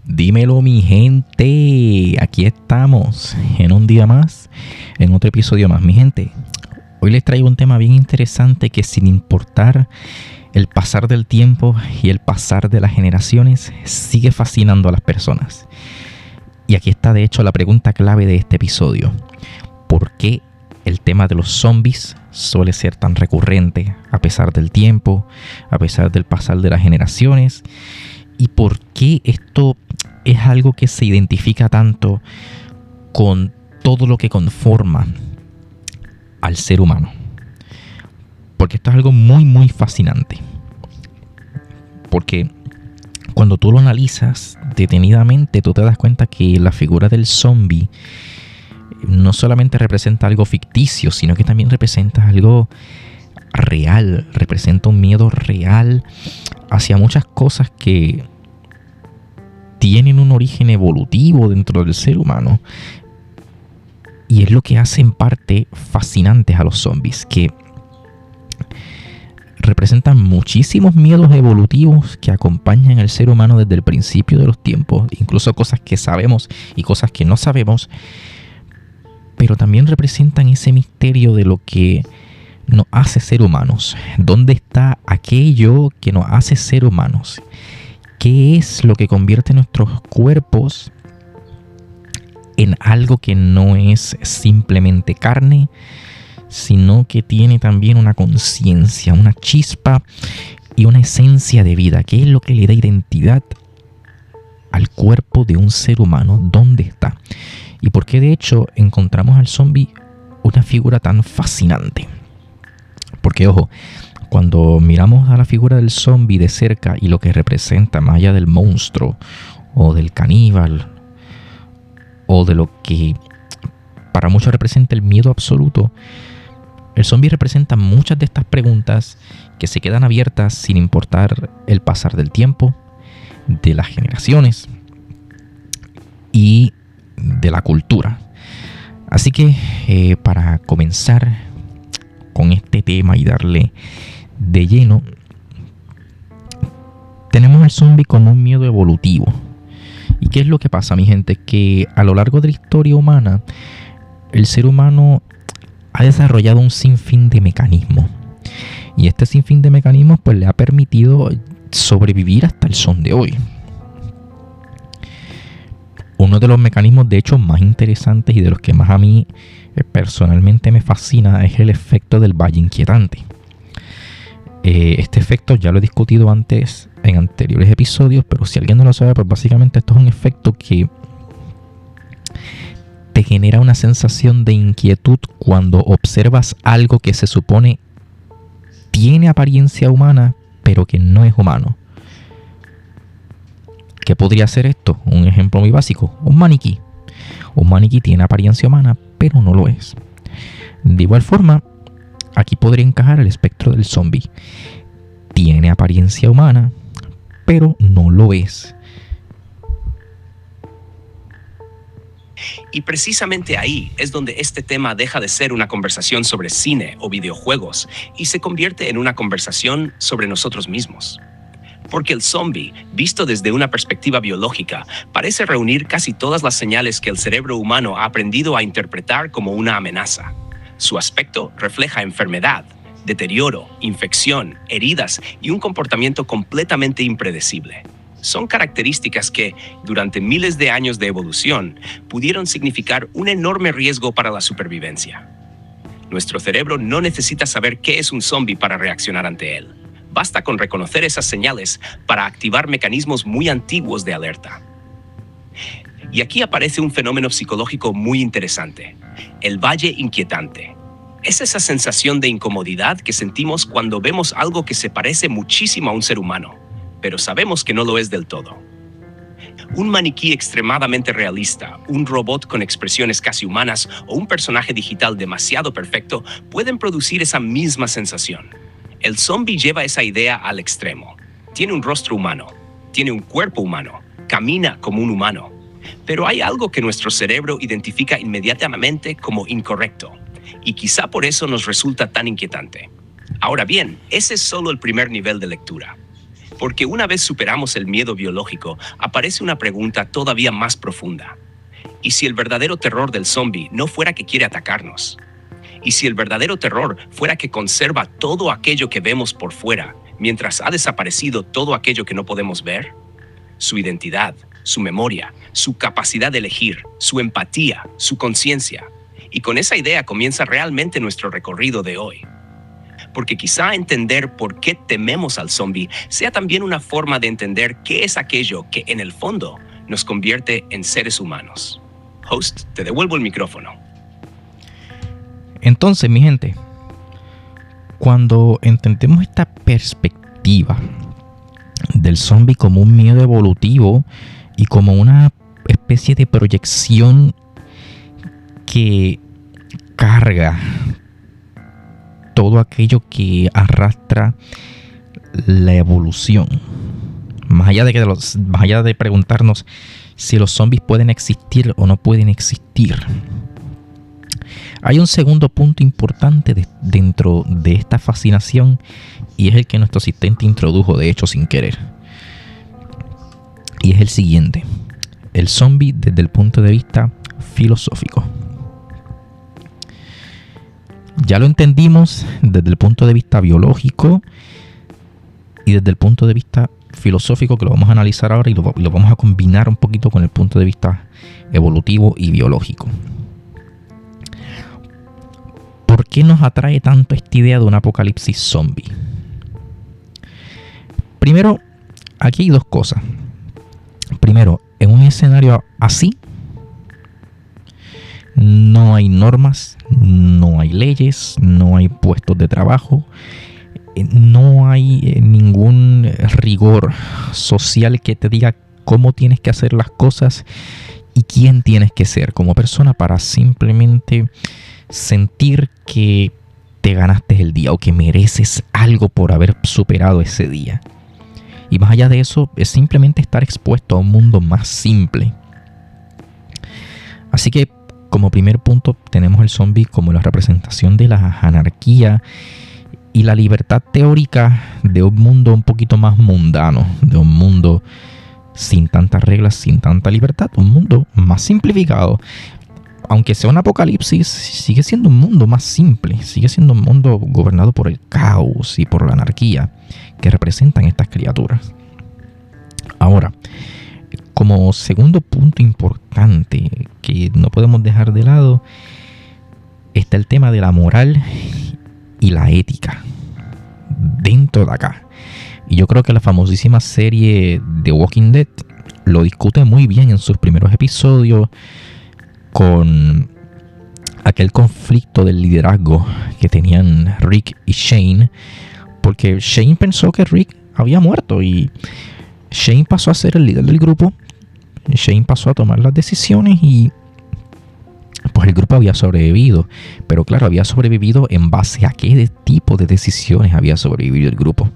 Dímelo, mi gente, aquí estamos en un día más, en otro episodio más. Mi gente, hoy les traigo un tema bien interesante que, sin importar el pasar del tiempo y el pasar de las generaciones, sigue fascinando a las personas. Y aquí está de hecho la pregunta clave de este episodio: ¿por qué el tema de los zombies suele ser tan recurrente a pesar del tiempo, a pesar del pasar de las generaciones? ¿Y por qué esto es algo que se identifica tanto con todo lo que conforma al ser humano? Porque esto es algo muy fascinante. Porque cuando tú lo analizas detenidamente, tú te das cuenta que la figura del zombie no solamente representa algo ficticio, sino que también representa algo real, representa un miedo real hacia muchas cosas que tienen un origen evolutivo dentro del ser humano. Y es lo que hace en parte fascinantes a los zombies, que representan muchísimos miedos evolutivos que acompañan al ser humano desde el principio de los tiempos, incluso cosas que sabemos y cosas que no sabemos, pero también representan ese misterio de lo que nos hace ser humanos. ¿Dónde está aquello que nos hace ser humanos? ¿Qué es lo que convierte nuestros cuerpos en algo que no es simplemente carne, sino que tiene también una conciencia, una chispa y una esencia de vida? ¿Qué es lo que le da identidad al cuerpo de un ser humano? ¿Dónde está? Y por qué de hecho encontramos al zombie una figura tan fascinante. Porque ojo, cuando miramos a la figura del zombie de cerca y lo que representa, más allá del monstruo o del caníbal o de lo que para muchos representa el miedo absoluto, el zombie representa muchas de estas preguntas que se quedan abiertas sin importar el pasar del tiempo, de las generaciones y de la cultura. Así que para comenzar con este tema y darle de lleno, tenemos al zombie como un miedo evolutivo. ¿Y qué es lo que pasa, mi gente? Que a lo largo de la historia humana, el ser humano ha desarrollado un sinfín de mecanismos. Y este sinfín de mecanismos pues le ha permitido sobrevivir hasta el son de hoy. Uno de los mecanismos de hecho más interesantes y de los que más a mí personalmente me fascina es el efecto del valle inquietante. Este efecto ya lo he discutido antes en anteriores episodios, pero si alguien no lo sabe, pues básicamente esto es un efecto que te genera una sensación de inquietud cuando observas algo que se supone tiene apariencia humana, pero que no es humano. ¿Qué podría ser esto? Un ejemplo muy básico: un maniquí. Un maniquí tiene apariencia humana, pero no lo es. De igual forma, aquí podría encajar el espectro del zombie. Tiene apariencia humana, pero no lo es. Y precisamente ahí es donde este tema deja de ser una conversación sobre cine o videojuegos y se convierte en una conversación sobre nosotros mismos. Porque el zombie, visto desde una perspectiva biológica, parece reunir casi todas las señales que el cerebro humano ha aprendido a interpretar como una amenaza. Su aspecto refleja enfermedad, deterioro, infección, heridas y un comportamiento completamente impredecible. Son características que, durante miles de años de evolución, pudieron significar un enorme riesgo para la supervivencia. Nuestro cerebro no necesita saber qué es un zombie para reaccionar ante él. Basta con reconocer esas señales para activar mecanismos muy antiguos de alerta. Y aquí aparece un fenómeno psicológico muy interesante: el valle inquietante. Es esa sensación de incomodidad que sentimos cuando vemos algo que se parece muchísimo a un ser humano, pero sabemos que no lo es del todo. Un maniquí extremadamente realista, un robot con expresiones casi humanas o un personaje digital demasiado perfecto pueden producir esa misma sensación. El zombie lleva esa idea al extremo. Tiene un rostro humano, tiene un cuerpo humano, camina como un humano. Pero hay algo que nuestro cerebro identifica inmediatamente como incorrecto, y quizá por eso nos resulta tan inquietante. Ahora bien, ese es solo el primer nivel de lectura. Porque una vez superamos el miedo biológico, aparece una pregunta todavía más profunda. ¿Y si el verdadero terror del zombie no fuera que quiere atacarnos? ¿Y si el verdadero terror fuera que conserva todo aquello que vemos por fuera, mientras ha desaparecido todo aquello que no podemos ver? Su identidad, su memoria, su capacidad de elegir, su empatía, su conciencia. Y con esa idea comienza realmente nuestro recorrido de hoy. Porque quizá entender por qué tememos al zombie sea también una forma de entender qué es aquello que, en el fondo, nos convierte en seres humanos. Host, te devuelvo el micrófono. Entonces, mi gente, cuando entendemos esta perspectiva del zombie como un miedo evolutivo y como una especie de proyección que carga todo aquello que arrastra la evolución, más allá de preguntarnos si los zombies pueden existir o no pueden existir, hay un segundo punto importante dentro de esta fascinación, y es el que nuestro asistente introdujo, de hecho sin querer, y es el siguiente: el zombie desde el punto de vista filosófico. Ya lo entendimos desde el punto de vista biológico y desde el punto de vista filosófico, que lo vamos a analizar ahora y lo vamos a combinar un poquito con el punto de vista evolutivo y biológico. ¿Por qué nos atrae tanto esta idea de un apocalipsis zombie? Primero, aquí hay dos cosas. Primero, en un escenario así, no hay normas, no hay leyes, no hay puestos de trabajo, no hay ningún rigor social que te diga cómo tienes que hacer las cosas y quién tienes que ser como persona para simplemente sentir que te ganaste el día o que mereces algo por haber superado ese día. Y más allá de eso, es simplemente estar expuesto a un mundo más simple. Así que, como primer punto, tenemos el zombie como la representación de la anarquía y la libertad teórica de un mundo un poquito más mundano, de un mundo sin tantas reglas, sin tanta libertad, un mundo más simplificado. Aunque sea un apocalipsis, sigue siendo un mundo más simple, sigue siendo un mundo gobernado por el caos y por la anarquía que representan estas criaturas. Ahora, como segundo punto importante que no podemos dejar de lado, está el tema de la moral y la ética dentro de acá. Y yo creo que la famosísima serie The Walking Dead lo discute muy bien en sus primeros episodios, con aquel conflicto del liderazgo que tenían Rick y Shane, porque Shane pensó que Rick había muerto y Shane pasó a ser el líder del grupo. Shane pasó a tomar las decisiones y pues el grupo había sobrevivido, pero claro, había sobrevivido en base a qué tipo de decisiones había sobrevivido el grupo.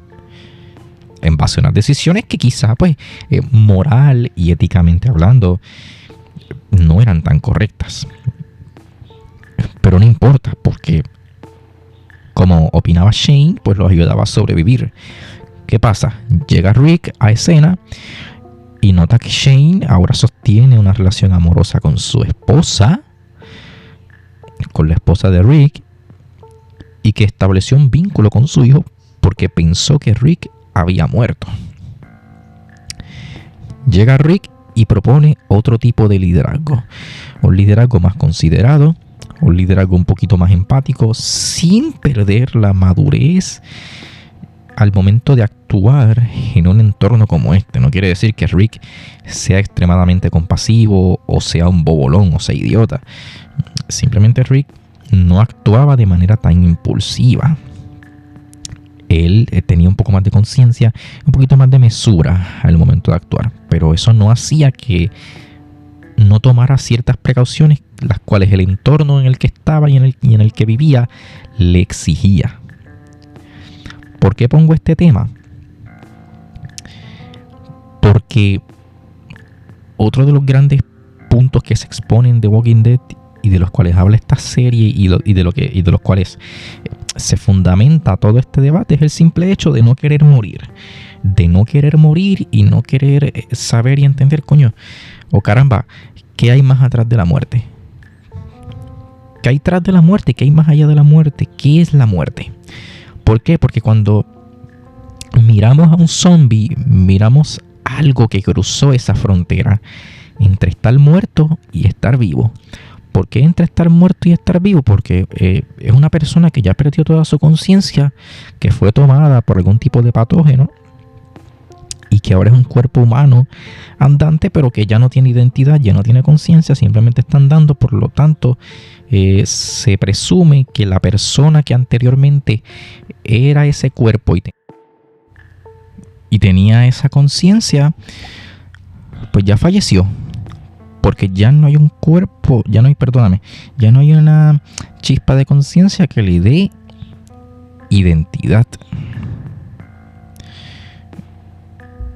En base a unas decisiones que quizá pues moral y éticamente hablando no eran tan correctas, pero no importa, porque como opinaba Shane, pues los ayudaba a sobrevivir. ¿Qué pasa? Llega Rick a escena y nota que Shane ahora sostiene una relación amorosa con su esposa, con la esposa de Rick, y que estableció un vínculo con su hijo porque pensó que Rick había muerto. Llega Rick y propone otro tipo de liderazgo, un liderazgo más considerado, un liderazgo un poquito más empático, sin perder la madurez al momento de actuar en un entorno como este. No quiere decir que Rick sea extremadamente compasivo o sea un bobolón o sea idiota. Simplemente Rick no actuaba de manera tan impulsiva. Él tenía un poco más de conciencia, un poquito más de mesura al momento de actuar, pero eso no hacía que no tomara ciertas precauciones, las cuales el entorno en el que estaba y en el que vivía le exigía. ¿Por qué pongo este tema? Porque otro de los grandes puntos que se exponen de Walking Dead y de los cuales habla esta serie y de los cuales se fundamenta todo este debate es el simple hecho de no querer morir. de no querer morir y no querer saber y entender, coño, o caramba, ¿qué hay más atrás de la muerte? ¿Qué hay tras de la muerte? ¿Qué hay más allá de la muerte? ¿Qué es la muerte? ¿Por qué? Porque cuando miramos a un zombie, miramos algo que cruzó esa frontera entre estar muerto y estar vivo. ¿Por qué entre estar muerto y estar vivo? Porque es una persona que ya perdió toda su conciencia, que fue tomada por algún tipo de patógeno y que ahora es un cuerpo humano andante, pero que ya no tiene identidad, ya no tiene conciencia, simplemente está andando. Por lo tanto, se presume que la persona que anteriormente era ese cuerpo y tenía esa conciencia, pues ya falleció. Porque ya no hay un cuerpo, ya no hay una chispa de conciencia que le dé identidad.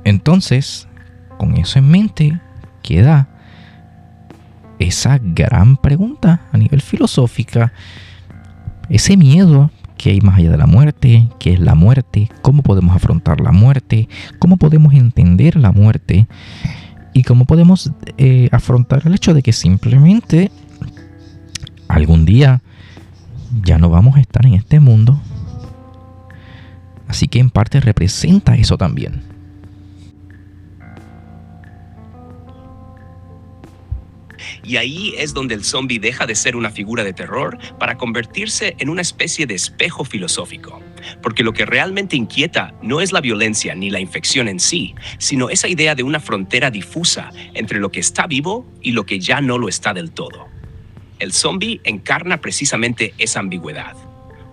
Entonces, con eso en mente, queda esa gran pregunta a nivel filosófica, ese miedo que hay más allá de la muerte, qué es la muerte, cómo podemos afrontar la muerte, cómo podemos entender la muerte. Y cómo podemos afrontar el hecho de que simplemente algún día ya no vamos a estar en este mundo. Así que en parte representa eso también. Y ahí es donde el zombie deja de ser una figura de terror para convertirse en una especie de espejo filosófico. Porque lo que realmente inquieta no es la violencia ni la infección en sí, sino esa idea de una frontera difusa entre lo que está vivo y lo que ya no lo está del todo. El zombie encarna precisamente esa ambigüedad.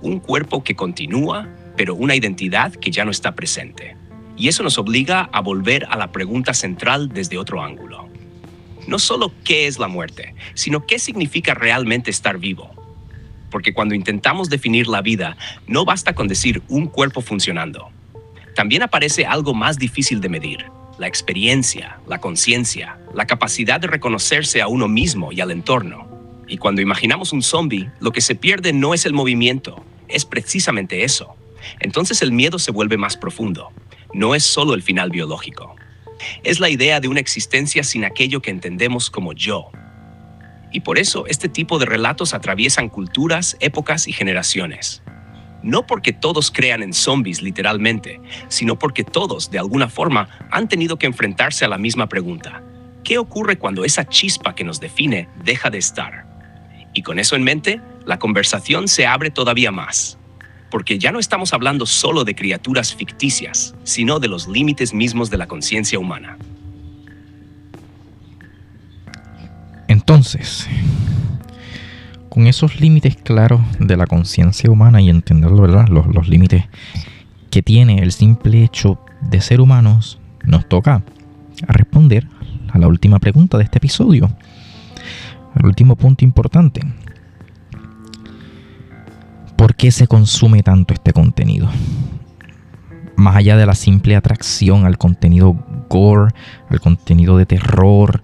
Un cuerpo que continúa, pero una identidad que ya no está presente. Y eso nos obliga a volver a la pregunta central desde otro ángulo. No solo qué es la muerte, sino qué significa realmente estar vivo. Porque cuando intentamos definir la vida, no basta con decir un cuerpo funcionando. También aparece algo más difícil de medir: la experiencia, la conciencia, la capacidad de reconocerse a uno mismo y al entorno. Y cuando imaginamos un zombie, lo que se pierde no es el movimiento, es precisamente eso. Entonces el miedo se vuelve más profundo. No es solo el final biológico. Es la idea de una existencia sin aquello que entendemos como yo. Y por eso este tipo de relatos atraviesan culturas, épocas y generaciones. No porque todos crean en zombies literalmente, sino porque todos, de alguna forma, han tenido que enfrentarse a la misma pregunta: ¿qué ocurre cuando esa chispa que nos define deja de estar? Y con eso en mente, la conversación se abre todavía más. Porque ya no estamos hablando solo de criaturas ficticias, sino de los límites mismos de la conciencia humana. Entonces, con esos límites claros de la conciencia humana y entenderlo, ¿verdad? Los límites que tiene el simple hecho de ser humanos, nos toca a responder a la última pregunta de este episodio, al último punto importante. ¿Por qué se consume tanto este contenido? Más allá de la simple atracción al contenido gore, al contenido de terror,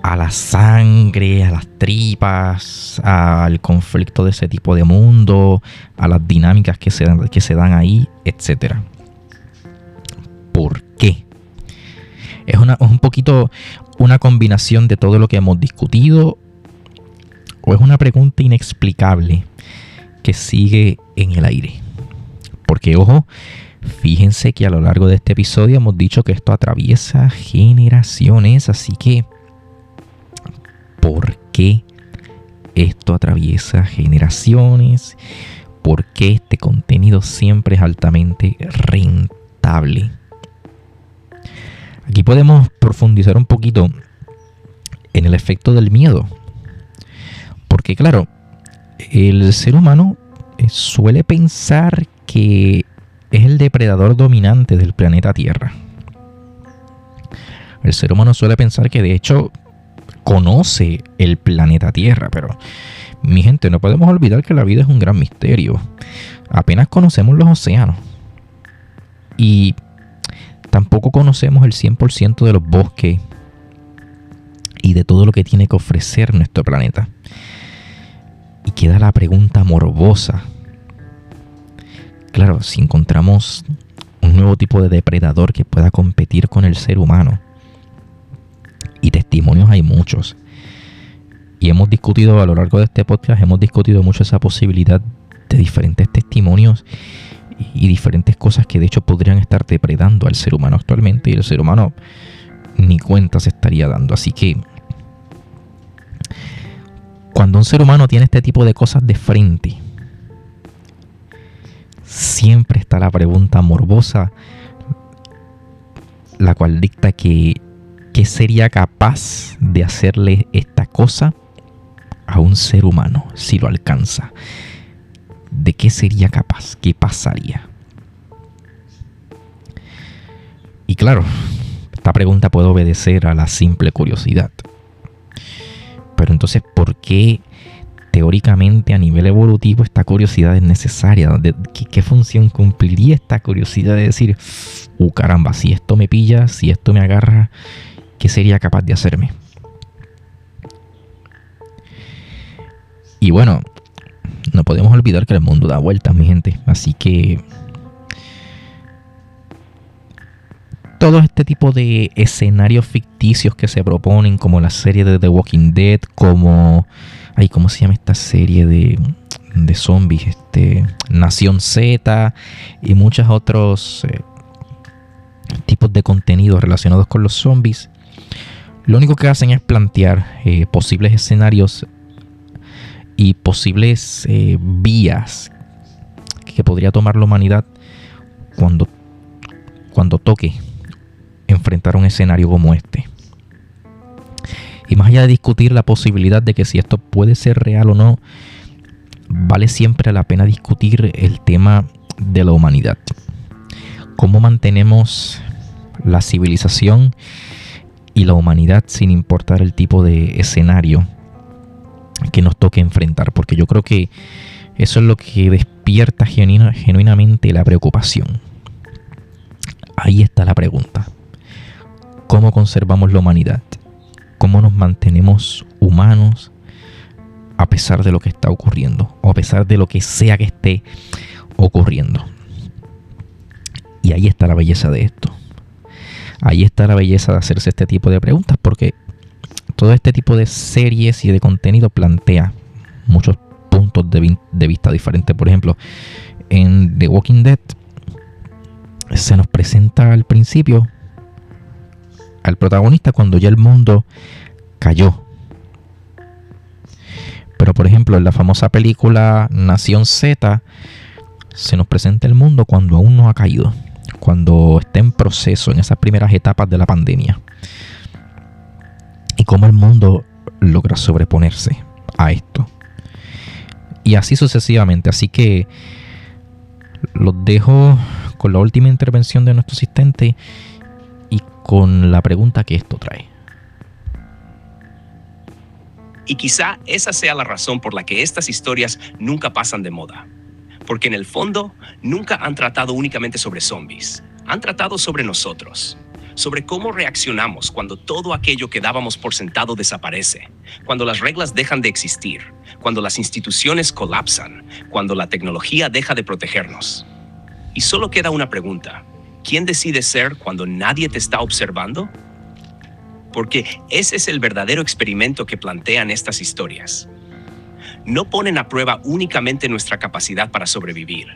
a la sangre, a las tripas, al conflicto de ese tipo de mundo, a las dinámicas que se dan ahí, etc. ¿Por qué? Es un poquito una combinación de todo lo que hemos discutido, o es una pregunta inexplicable que sigue en el aire. Porque, ojo, fíjense que a lo largo de este episodio hemos dicho que esto atraviesa generaciones, así que ¿por qué esto atraviesa generaciones? ¿Por qué este contenido siempre es altamente rentable? Aquí podemos profundizar un poquito en el efecto del miedo. Porque, claro, el ser humano suele pensar que es el depredador dominante del planeta Tierra. El ser humano suele pensar que de hecho conoce el planeta Tierra, pero mi gente, no podemos olvidar que la vida es un gran misterio. Apenas conocemos los océanos y tampoco conocemos el 100% de los bosques y de todo lo que tiene que ofrecer nuestro planeta. Y queda la pregunta morbosa. Claro, si encontramos un un nuevo tipo de depredador que pueda competir con el ser humano. Y testimonios hay muchos. Y hemos discutido a lo largo de este podcast, hemos discutido mucho esa posibilidad de diferentes testimonios y diferentes cosas que de hecho podrían estar depredando al ser humano actualmente, y el ser humano ni cuenta se estaría dando. Así que cuando un ser humano tiene este tipo de cosas de frente, siempre está la pregunta morbosa, la cual dicta que ¿qué sería capaz de hacerle esta cosa a un ser humano si lo alcanza? ¿De qué sería capaz? ¿Qué pasaría? Y claro, esta pregunta puede obedecer a la simple curiosidad. Pero entonces, ¿por qué teóricamente a nivel evolutivo esta curiosidad es necesaria? ¿Qué función cumpliría esta curiosidad de decir, caramba, si esto me pilla, si esto me agarra, ¿qué sería capaz de hacerme? Y bueno, no podemos olvidar que el mundo da vueltas, mi gente. Así que todo este tipo de escenarios ficticios que se proponen, como la serie de The Walking Dead, como... ¿cómo se llama esta serie de zombies? Nación Z y muchos otros tipos de contenidos relacionados con los zombies. Lo único que hacen es plantear posibles escenarios y posibles vías que podría tomar la humanidad cuando toque enfrentar un escenario como este. Y más allá de discutir la posibilidad de que si esto puede ser real o no, vale siempre la pena discutir el tema de la humanidad. Cómo mantenemos la civilización y la humanidad sin importar el tipo de escenario que nos toque enfrentar, porque yo creo que eso es lo que despierta genuinamente la preocupación. Ahí está la pregunta: ¿cómo conservamos la humanidad? ¿Cómo nos mantenemos humanos a pesar de lo que está ocurriendo, o a pesar de lo que sea que esté ocurriendo? Y ahí está la belleza de esto. Ahí está la belleza de hacerse este tipo de preguntas, porque todo este tipo de series y de contenido plantea muchos puntos de vista diferentes. Por ejemplo, en The Walking Dead se nos presenta al principio al protagonista cuando ya el mundo cayó. Pero por ejemplo, en la famosa película Nación Z se nos presenta el mundo cuando aún no ha caído, cuando está en proceso, en esas primeras etapas de la pandemia, y cómo el mundo logra sobreponerse a esto, y así sucesivamente. Así que los dejo con la última intervención de nuestro asistente y con la pregunta que esto trae. Y quizá esa sea la razón por la que estas historias nunca pasan de moda. Porque en el fondo nunca han tratado únicamente sobre zombies. Han tratado sobre nosotros. Sobre cómo reaccionamos cuando todo aquello que dábamos por sentado desaparece. Cuando las reglas dejan de existir. Cuando las instituciones colapsan. Cuando la tecnología deja de protegernos. Y solo queda una pregunta. ¿Quién decide ser cuando nadie te está observando? Porque ese es el verdadero experimento que plantean estas historias. No ponen a prueba únicamente nuestra capacidad para sobrevivir.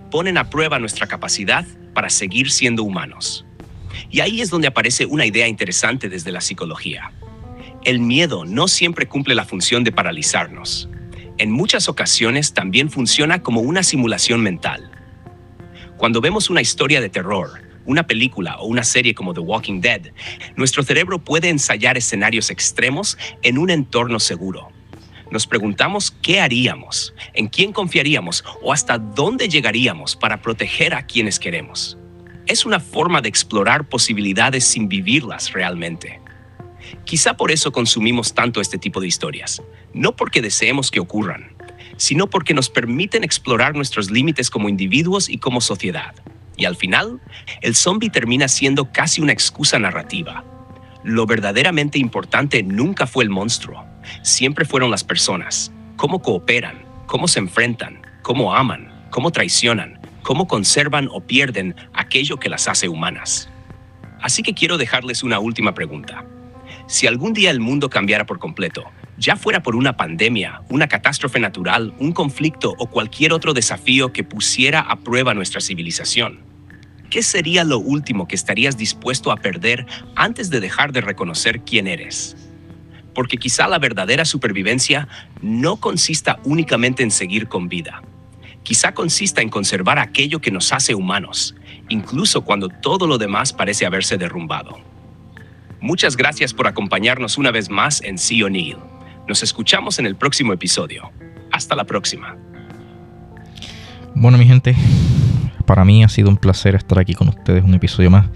Ponen a prueba nuestra capacidad para seguir siendo humanos. Y ahí es donde aparece una idea interesante desde la psicología. El miedo no siempre cumple la función de paralizarnos. En muchas ocasiones también funciona como una simulación mental. Cuando vemos una historia de terror, una película o una serie como The Walking Dead, nuestro cerebro puede ensayar escenarios extremos en un entorno seguro. Nos preguntamos qué haríamos, en quién confiaríamos o hasta dónde llegaríamos para proteger a quienes queremos. Es una forma de explorar posibilidades sin vivirlas realmente. Quizá por eso consumimos tanto este tipo de historias, no porque deseemos que ocurran, sino porque nos permiten explorar nuestros límites como individuos y como sociedad. Y al final, el zombie termina siendo casi una excusa narrativa. Lo verdaderamente importante nunca fue el monstruo, siempre fueron las personas, cómo cooperan, cómo se enfrentan, cómo aman, cómo traicionan, cómo conservan o pierden aquello que las hace humanas. Así que quiero dejarles una última pregunta. Si algún día el mundo cambiara por completo, ya fuera por una pandemia, una catástrofe natural, un conflicto o cualquier otro desafío que pusiera a prueba nuestra civilización, ¿qué sería lo último que estarías dispuesto a perder antes de dejar de reconocer quién eres? Porque quizá la verdadera supervivencia no consista únicamente en seguir con vida. Quizá consista en conservar aquello que nos hace humanos, incluso cuando todo lo demás parece haberse derrumbado. Muchas gracias por acompañarnos una vez más en See O'Neill. Nos escuchamos en el próximo episodio. Hasta la próxima. Bueno, mi gente, para mí ha sido un placer estar aquí con ustedes un episodio más,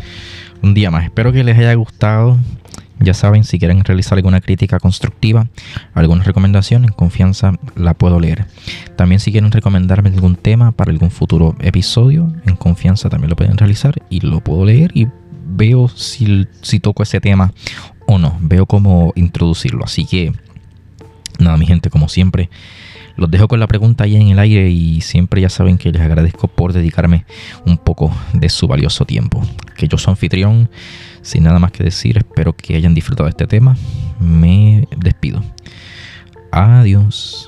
un día más. Espero que les haya gustado. Ya saben, si quieren realizar alguna crítica constructiva, alguna recomendación, en confianza la puedo leer. También si quieren recomendarme algún tema para algún futuro episodio, en confianza también lo pueden realizar y lo puedo leer y veo si toco ese tema o no. Veo cómo introducirlo. Así que nada, mi gente, como siempre, los dejo con la pregunta ahí en el aire y siempre ya saben que les agradezco por dedicarme un poco de su valioso tiempo. Que yo soy anfitrión, sin nada más que decir, espero que hayan disfrutado de este tema. Me despido. Adiós.